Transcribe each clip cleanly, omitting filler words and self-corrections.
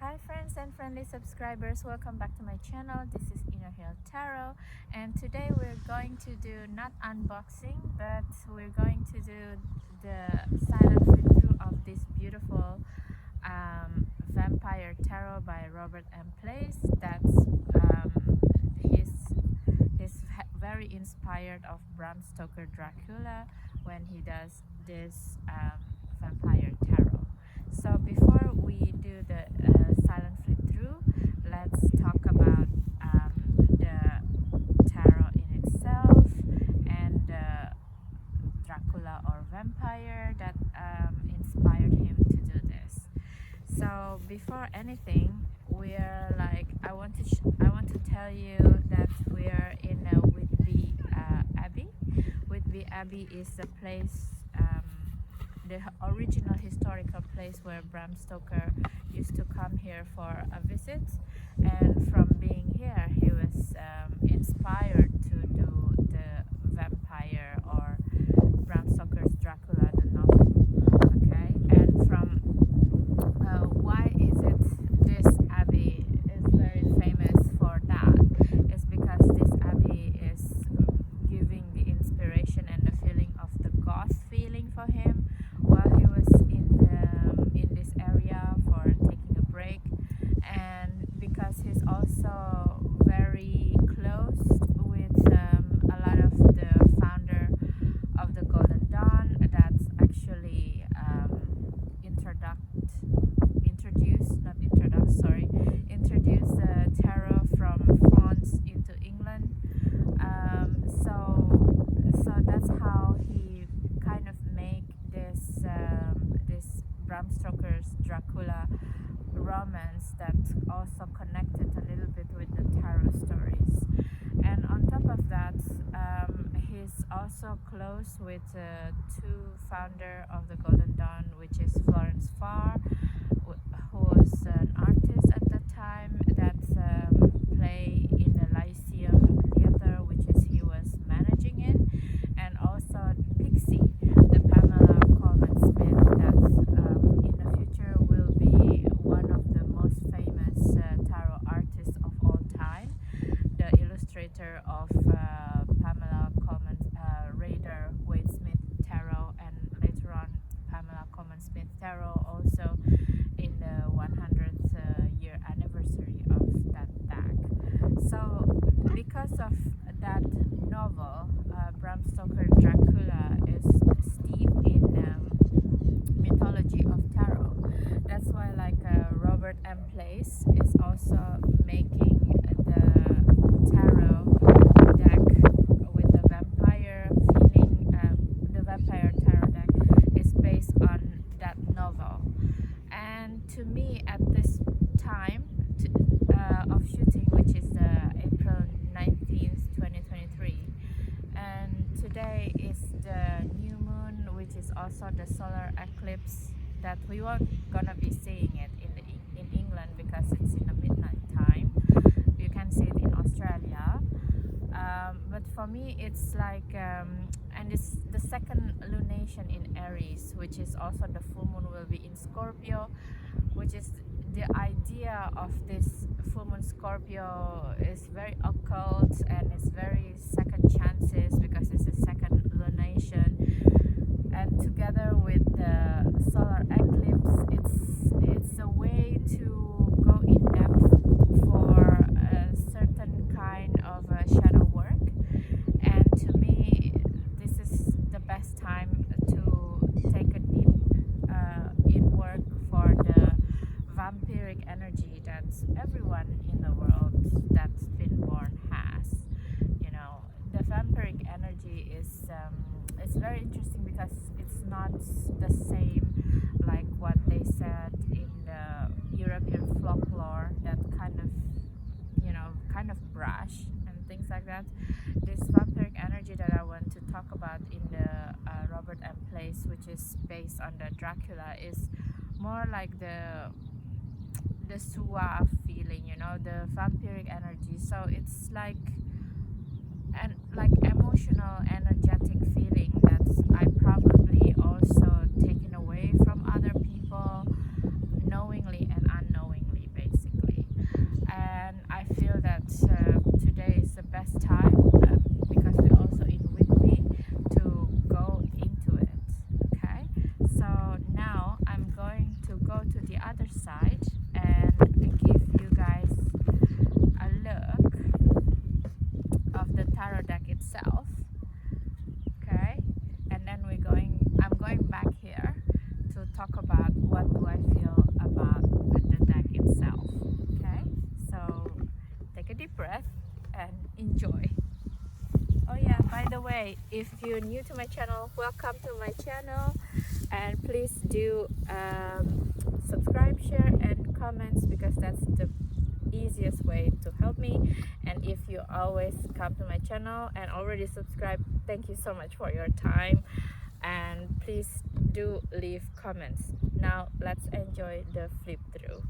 Hi friends and friendly subscribers, welcome back to my channel. This is Inner Hill Tarot, and today we're going to do not unboxing, but we're going to do the silent flip-through of this beautiful vampire tarot by Robert M. Place. That's he's very inspired of Bram Stoker Dracula when he does this vampire tarot. So before we do the silent flip through, let's talk about the tarot in itself and the Dracula or vampire that inspired him to do this. So before anything, we're like I want to tell you that we're in Whitby Abbey. Whitby Abbey is the place. The original historical place where Bram Stoker used to come here for a visit, and from being here he was inspired to do the vampire or Bram Stoker's Dracula, the novel. Okay, and from why is it this abbey is very famous for that? It's because this abbey is giving the inspiration and the feeling of the goth feeling for him while he was in this area for taking a break, and because he's also very close with a lot of the founder of the Golden Dawn that's actually introduced tarot from France into England. So that's how he kind of make this Bram Stoker's Dracula romance that also connected a little bit with the tarot stories. And on top of that, he's also close with two founder of the Golden Dawn, which is Florence Farr, who was an artist at the time that play in the Lyceum Theatre, which is he was managing in, and also Pixie, the Pamela Coleman Smith, that in the future will be one of the most famous tarot artists of all time, the illustrator of Pamela Coleman Raider Waite Smith Tarot, and later on Pamela Coleman Smith Tarot, also in the 100th year anniversary of that tag. So because of that novel, Bram Stoker Dracula is steeped in mythology of tarot. That's why Robert M. Place is also making the tarot deck with the vampire feeling. The vampire tarot deck is based on that novel. And to me, at this time of shooting, which is April 19th, 2023, and today is the new moon, which is also the solar eclipse that we weren't gonna be seeing it in England because it's in the midnight time. You can see it in Australia, but for me it's and it's the second lunation in Aries, which is also the full moon will be in Scorpio, which is the idea of this full moon Scorpio is very occult and it's very second chances because it's a second lunation, and together with the solar eclipse, it's a way to go in depth for a certain kind of shadow work. And to me, this is the best time to take a deep in work for the vampiric energy that everyone in the world that's been born has. You know, the vampiric energy is it's very interesting because it's not the same like what they said in the European folklore, that kind of brush and things like that. This vampiric energy that I want to talk about in the Robert M. Place, which is based on the Dracula, is more like the suave feeling, the vampiric energy. So it's like emotional, energetic feeling that I probably also taken away from other people, knowingly and unknowingly, basically. less time because we're also in Whitby to go into it. Okay, so now I'm going to go to the other side and give you guys a look of the tarot deck itself. Okay, and then I'm going back here to talk about what do I feel about the deck itself. Okay, so take a deep breath and enjoy. Oh yeah, by the way, if you're new to my channel, welcome to my channel, and please do subscribe, share and comments, because that's the easiest way to help me. And if you always come to my channel and already subscribe, thank you so much for your time, and please do leave comments. Now let's enjoy the flip through.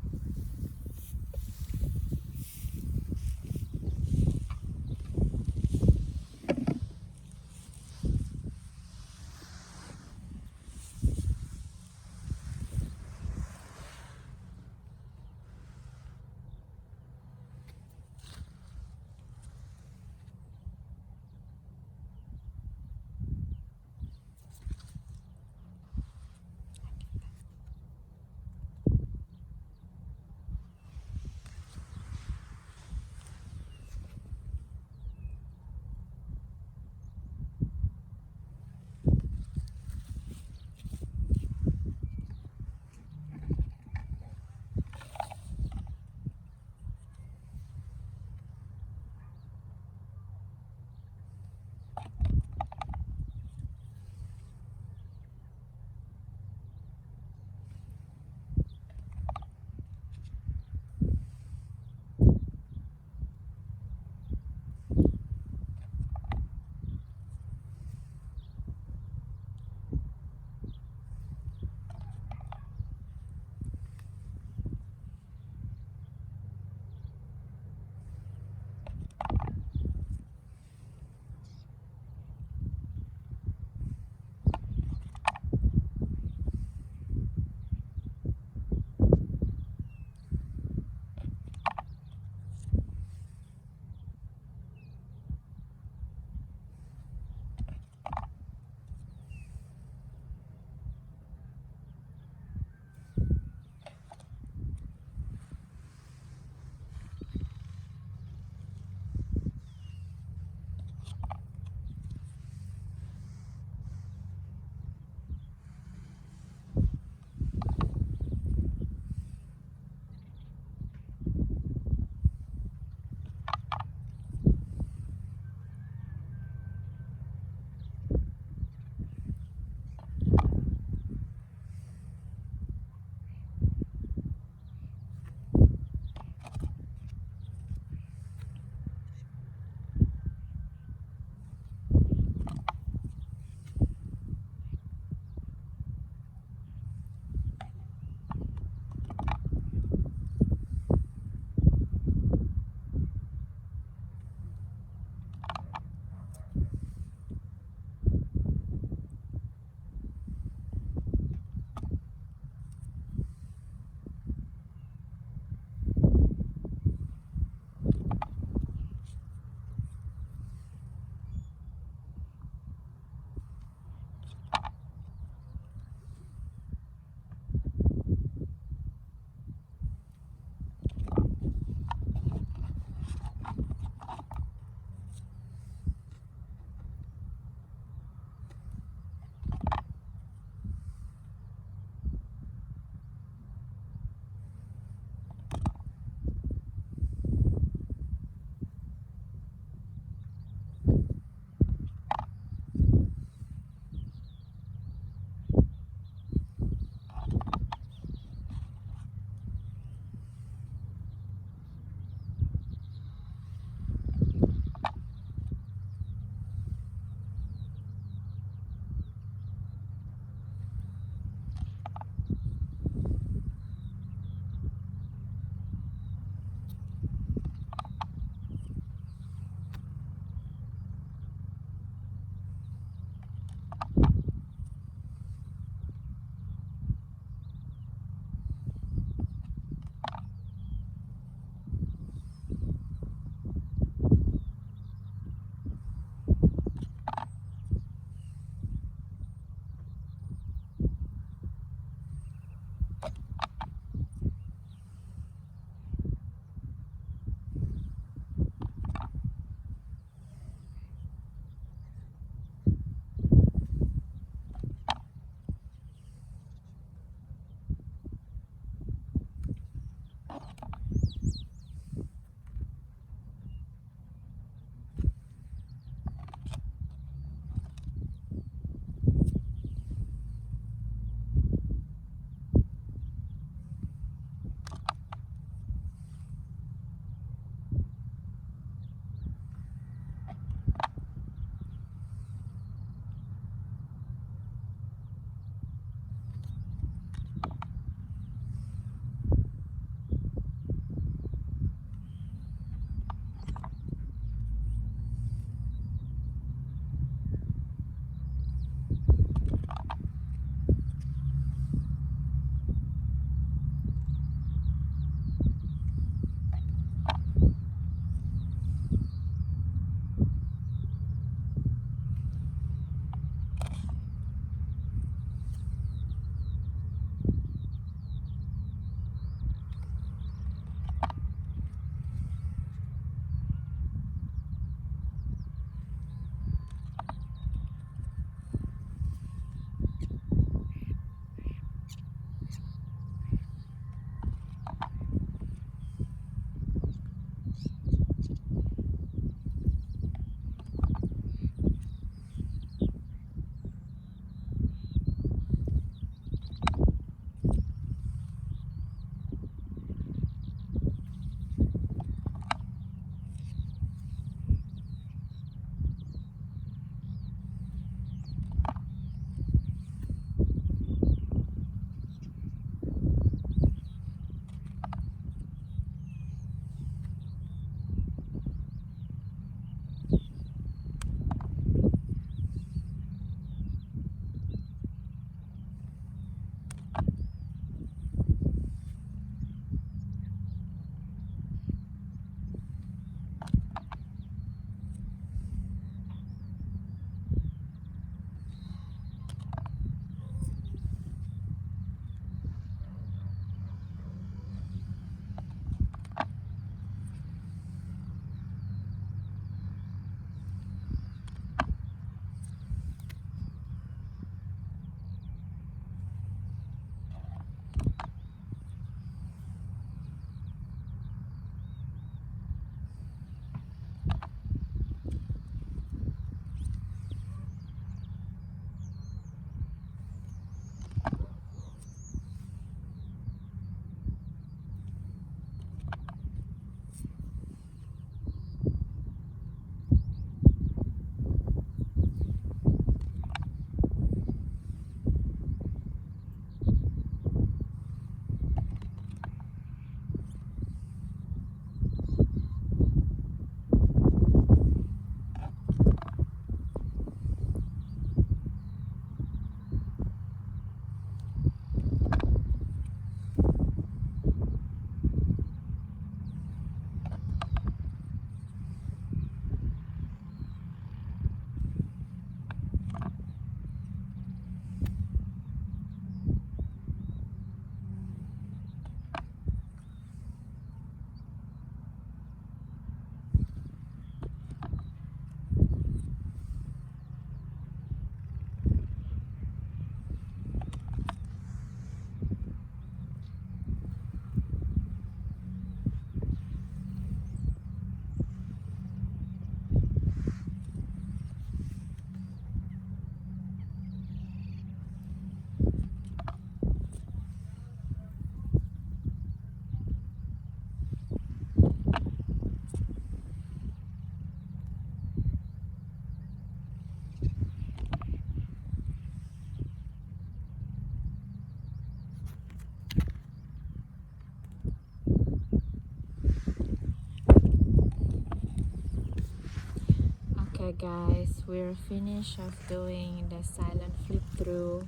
Okay guys, we're finished of doing the silent flip through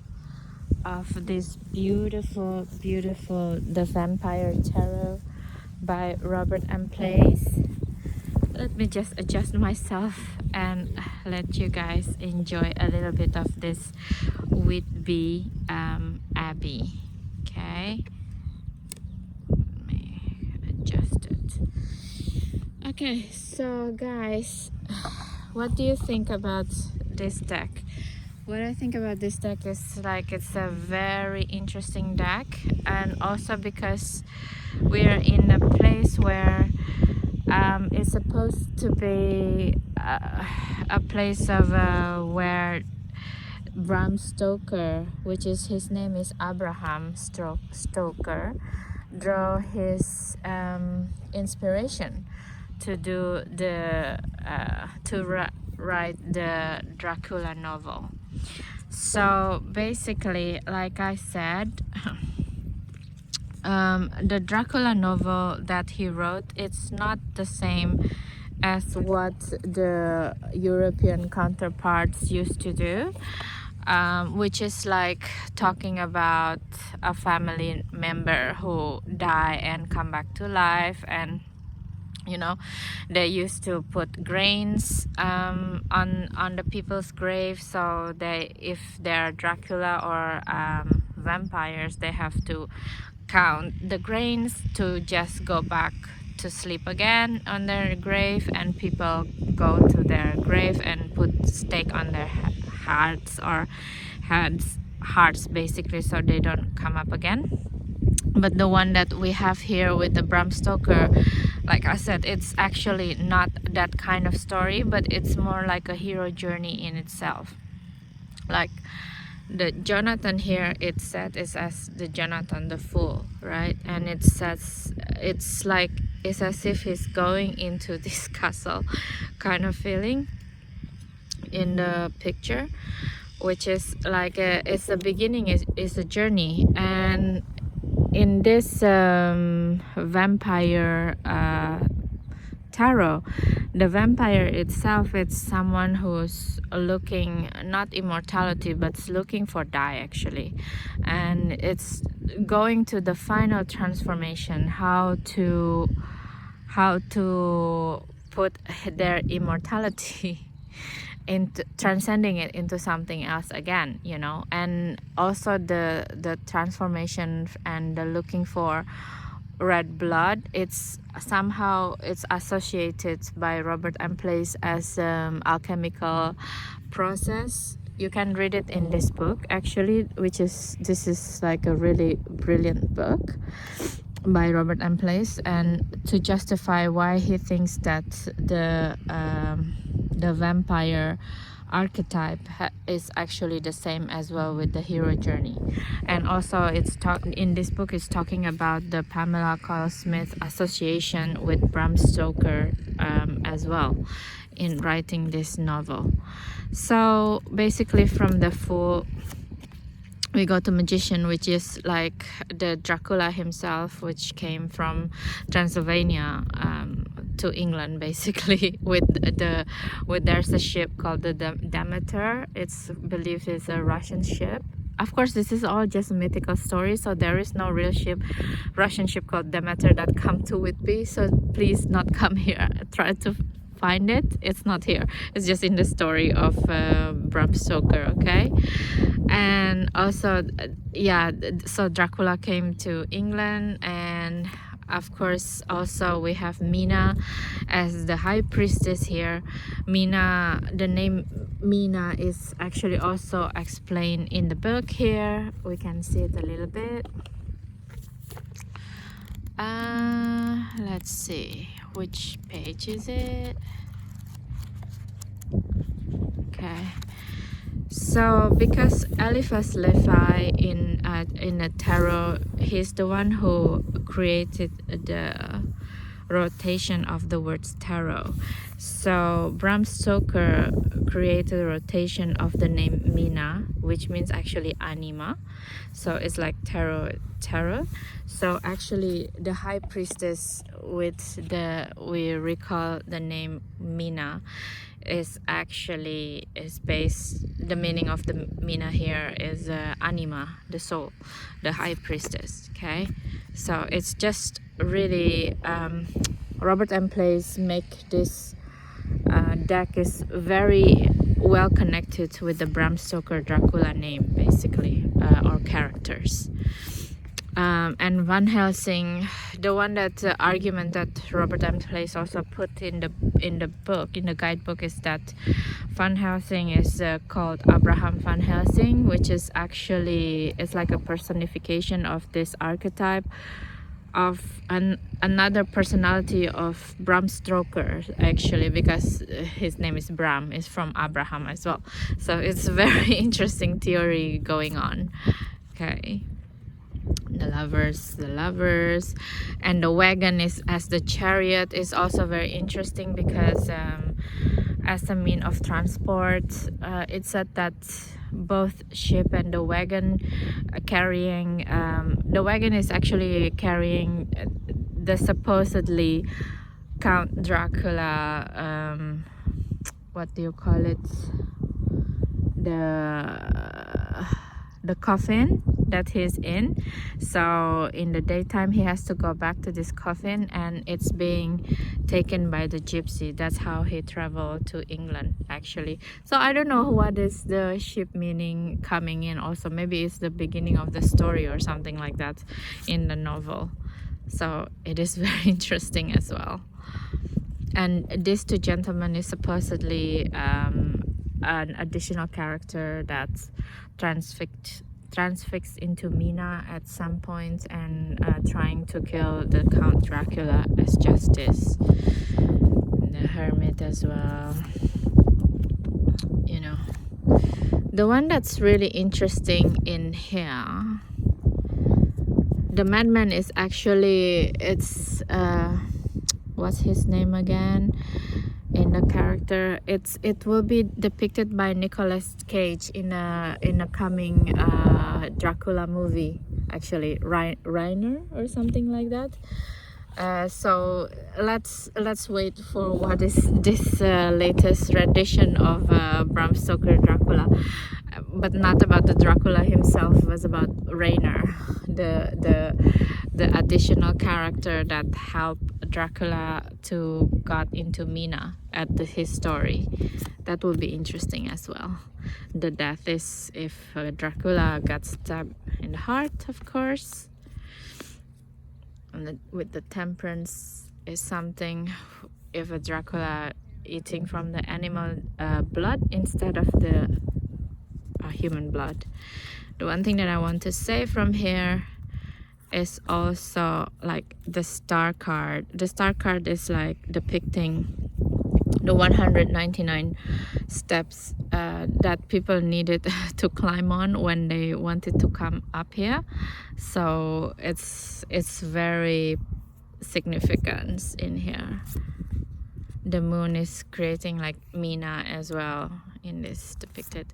of this beautiful The Vampire Tarot by Robert M. Place. Let me just adjust myself and let you guys enjoy a little bit of this Whitby Abbey. Okay, let me adjust it. Okay, so guys, what do you think about this deck? What I think about this deck is like it's a very interesting deck, and also because we're in a place where it's supposed to be a place of where Bram Stoker, which is his name is Abraham Stoker, draw his inspiration to do the write the Dracula novel. So basically, like I said, the Dracula novel that he wrote, it's not the same as what the European counterparts used to do, which is like talking about a family member who die and come back to life, and you know, they used to put grains on the people's grave, so they, if they're Dracula or vampires, they have to count the grains to just go back to sleep again on their grave, and people go to their grave and put stake on their hearts or hearts basically, so they don't come up again. But the one that we have here with the Bram Stoker, like I said, it's actually not that kind of story, but it's more like a hero journey in itself. Like the Jonathan here, it's set is as the Jonathan the Fool, right? And it says it's like it's as if he's going into this castle kind of feeling in the picture, which is like it's the beginning, is a journey. And in this vampire tarot, the vampire itself, it's someone who's looking not immortality, but looking for die actually, and it's going to the final transformation, how to put their immortality into transcending it into something else again, you know. And also the transformation and the looking for red blood, it's somehow it's associated by Robert M. Place as alchemical process. You can read it in this book actually, which is, this is like a really brilliant book by Robert M. Place, and to justify why he thinks that the vampire archetype is actually the same as well with the hero journey. And also it's in this book it's talking about the Pamela Coyle Smith association with Bram Stoker as well in writing this novel. So basically from the Fool we go to Magician, which is like the Dracula himself, which came from Transylvania to England basically with there's a ship called the Demeter. It's believed it's a Russian ship. Of course this is all just a mythical story, so there is no real ship, Russian ship called Demeter that come to Whitby, so please not come here, try to find it, it's not here, it's just in the story of Bram Stoker, okay? And also yeah, so Dracula came to England, and of course also we have Mina as the high priestess here. Mina, the name Mina is actually also explained in the book here, we can see it a little bit. Let's see, which page is it? Okay, so because Eliphas Levi in a tarot, he's the one who created the rotation of the words tarot. So Bram Stoker created a rotation of the name Mina, which means actually anima, so it's like tarot. So actually the high priestess with we recall the name Mina is based, the meaning of the Mina here is anima, the soul, the high priestess. Okay, so it's just really Robert M. Place make this deck is very well connected with the Bram Stoker Dracula name, basically, or characters. And Van Helsing, the one that argument that Robert M. Place also put in the book, in the guidebook, is that Van Helsing is called Abraham Van Helsing, which is actually, it's like a personification of this archetype of another personality of Bram Stoker, actually, because his name is Bram, is from Abraham as well. So it's a very interesting theory going on. Okay, the lovers, and the wagon is as the chariot is also very interesting because as a mean of transport, it's said that both ship and the wagon carrying the wagon is actually carrying the supposedly Count Dracula, what do you call it, the coffin that he's in. So in the daytime he has to go back to this coffin, and it's being taken by the gypsy. That's how he traveled to England, actually. So I don't know what is the ship meaning coming in. Also, maybe it's the beginning of the story or something like that in the novel. So it is very interesting as well. And these two gentlemen is supposedly an additional character that's transfixed into Mina at some point and trying to kill the Count Dracula as justice. And the hermit as well. You know, the one that's really interesting in here, the madman is actually, it's what's his name again in the character, it will be depicted by Nicolas Cage in a coming Dracula movie, actually, Reiner or something like that. So let's wait for what is this latest rendition of Bram Stoker Dracula, but not about the Dracula himself. It was about Rainer, the additional character that helped Dracula to got into Mina at his story. That will be interesting as well. The death is if Dracula got stabbed in the heart, of course. And with the temperance is something, if a Dracula eating from the animal blood instead of the human blood. The one thing that I want to say from here is also like the star card. The star card is like depicting the 199 steps that people needed to climb on when they wanted to come up here. So it's very significant in here. The moon is creating like Mina as well in this depicted,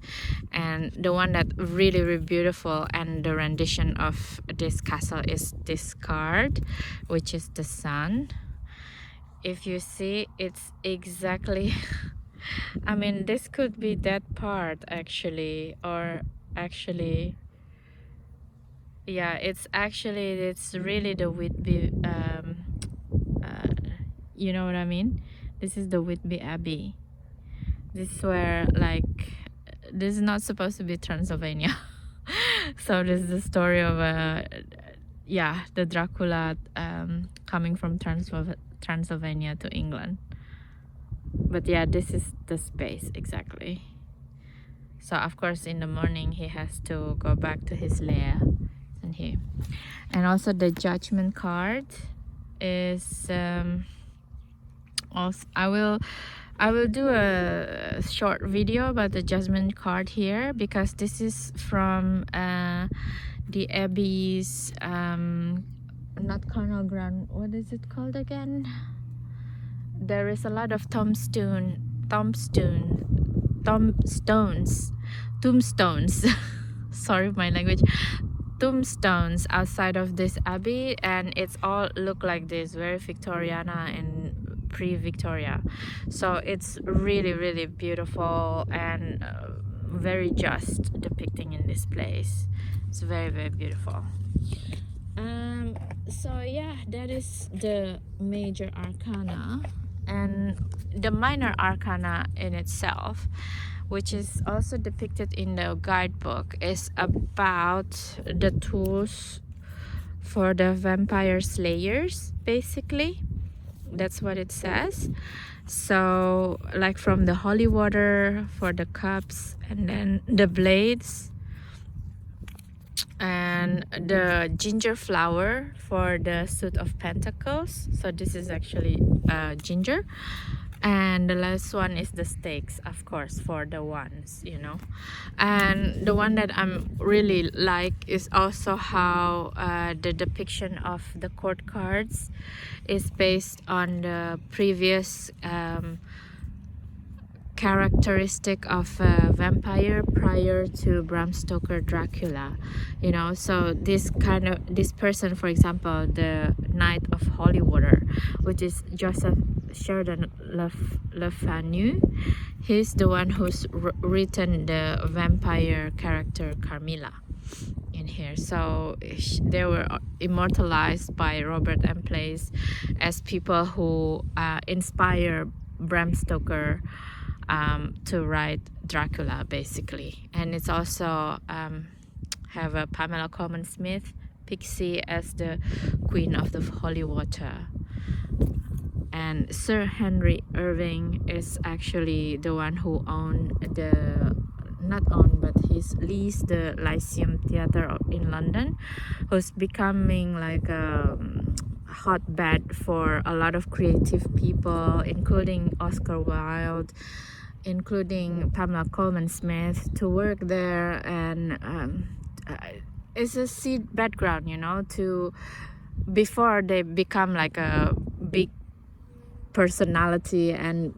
and the one that really beautiful and the rendition of this castle is this card, which is the sun. If you see, it's exactly I mean, this could be that part actually, or actually, yeah, it's really the Whitby, you know what I mean? This is the Whitby Abbey. This is where, like, this is not supposed to be Transylvania. So this is the story of the Dracula coming from Transylvania to England. But yeah, this is the space exactly. So of course in the morning he has to go back to his lair, and here. And also the judgment card is also, I will do a short video about the judgment card here, because this is from the abbey's not carnal ground, what is it called again? There is a lot of tombstones sorry my language, tombstones outside of this abbey, and it's all look like this, very Victoriana and pre-Victoria. So it's really, really beautiful and very just depicting in this place. It's very, very beautiful. So yeah, that is the major arcana, and the minor arcana in itself, which is also depicted in the guidebook, is about the tools for the vampire slayers, basically. That's what it says. So like from the holy water for the cups, and then the blades, and the ginger flower for the suit of pentacles. So this is actually ginger, and the last one is the stakes, of course, for the wands, you know. And the one that I'm really like is also how the depiction of the court cards is based on the previous characteristic of a vampire prior to Bram Stoker Dracula, you know. So this person, for example, the Knight of Holy Water, which is Joseph Sheridan Le Fanu, he's the one who's written the vampire character Carmilla in here. So they were immortalized by Robert M. Place as people who inspire Bram Stoker to write Dracula, basically. And it's also have a Pamela Coleman Smith Pixie as the Queen of the Holy Water. And Sir Henry Irving is actually the one who he's leased the Lyceum Theatre in London, who's becoming like a hotbed for a lot of creative people, including Oscar Wilde, including Pamela Coleman Smith, to work there. And it's a seed background, you know, to before they become like a big personality and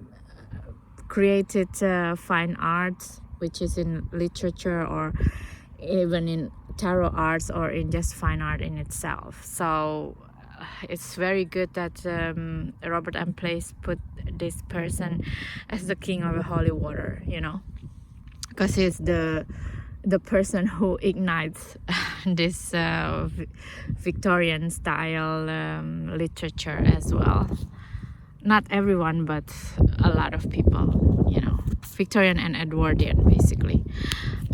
created fine arts, which is in literature or even in tarot arts or in just fine art in itself. So it's very good that Robert M. Place put this person as the king of the holy water, you know, because he's the person who ignites this Victorian style literature as well. Not everyone, but a lot of people, you know, Victorian and Edwardian, basically.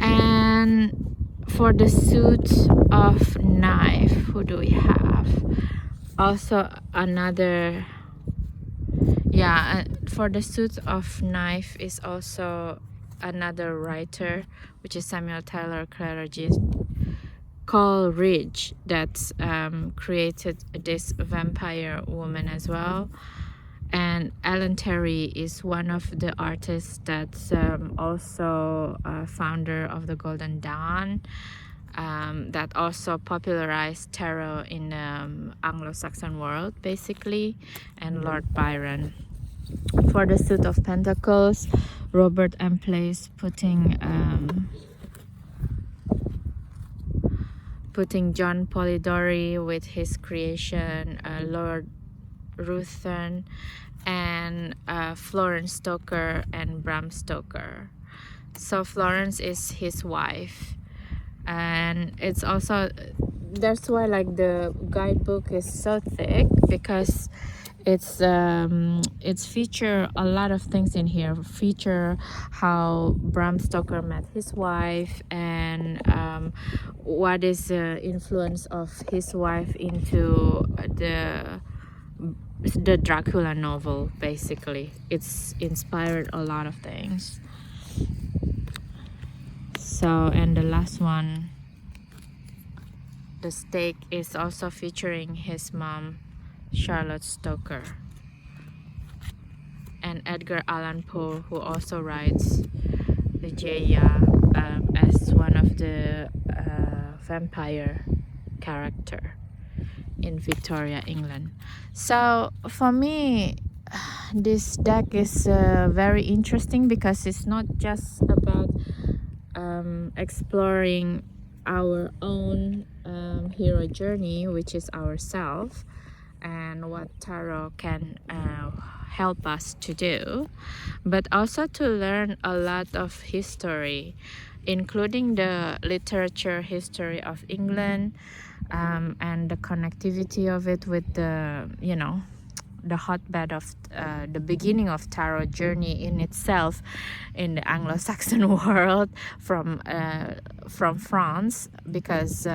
And for the suit of knife, who do we have? Also another, for the suit of knife is also another writer, which is Samuel Taylor Coleridge, that created this vampire woman as well. And Alan Terry is one of the artists that's also a founder of the Golden Dawn, that also popularized tarot in Anglo-Saxon world, basically, and Lord Byron. For the suit of pentacles, Robert M. Place putting John Polidori with his creation, Lord Ruthven, and Florence Stoker and Bram Stoker. So Florence is his wife, and it's also, that's why like the guidebook is so thick, because it's feature a lot of things in here. Feature how Bram Stoker met his wife, and what is the influence of his wife into the Dracula novel, basically. It's inspired a lot of things. So, and the last one, the stake, is also featuring his mom, Charlotte Stoker, and Edgar Allan Poe, who also writes Vijaya as one of the vampire character in Victoria, England. So for me, this deck is very interesting, because it's not just about exploring our own hero journey, which is ourself, and what tarot can help us to do, but also to learn a lot of history, including the literature history of England, and the connectivity of it with the, you know, the hotbed of the beginning of tarot journey in itself in the Anglo-Saxon world from France, because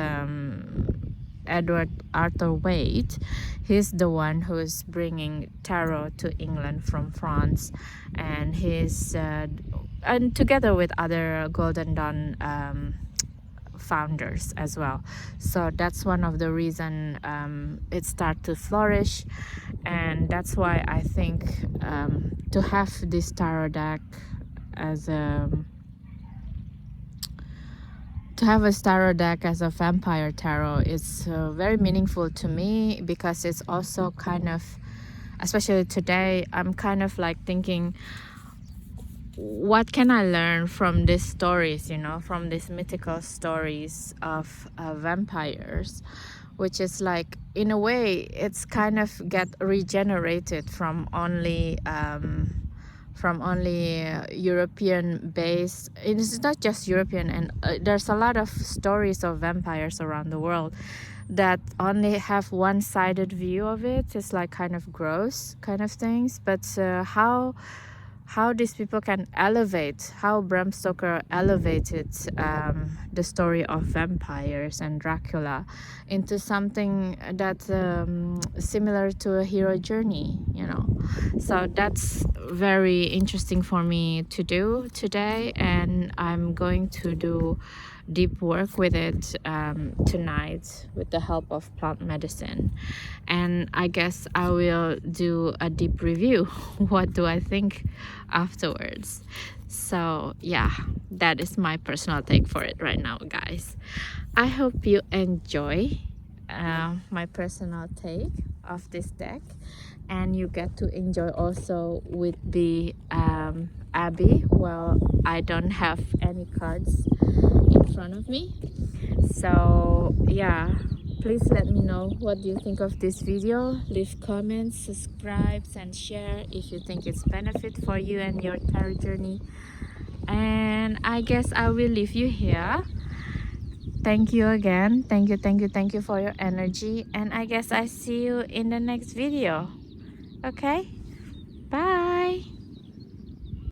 Edward Arthur Waite, he's the one who's bringing tarot to England from France, and he's and together with other Golden Dawn founders as well. So that's one of the reason it started to flourish, and that's why I think to have this tarot deck as a tarot deck as a vampire tarot is very meaningful to me, because it's also kind of, especially today, I'm kind of like thinking, what can I learn from these stories, you know, from these mythical stories of vampires, which is like, in a way, it's kind of get regenerated from only European based. It's not just European, and there's a lot of stories of vampires around the world that only have one-sided view of it. It's like kind of gross kind of things, but how these people can elevate, how Bram Stoker elevated the story of vampires and Dracula into something that similar to a hero journey, you know. So that's very interesting for me to do today, and I'm going to do deep work with it tonight with the help of plant medicine, and I guess I will do a deep review. What do I think afterwards? So yeah, that is my personal take for it right now, guys. I hope you enjoy my personal take of this deck, and you get to enjoy also with the abbey. Well, I don't have any cards in front of me, so yeah, please let me know what do you think of this video. Leave comments, subscribe, and share if you think it's benefit for you and your tarot journey. And I guess I will leave you here. Thank you again. Thank you for your energy, and I guess I see you in the next video. Okay, bye.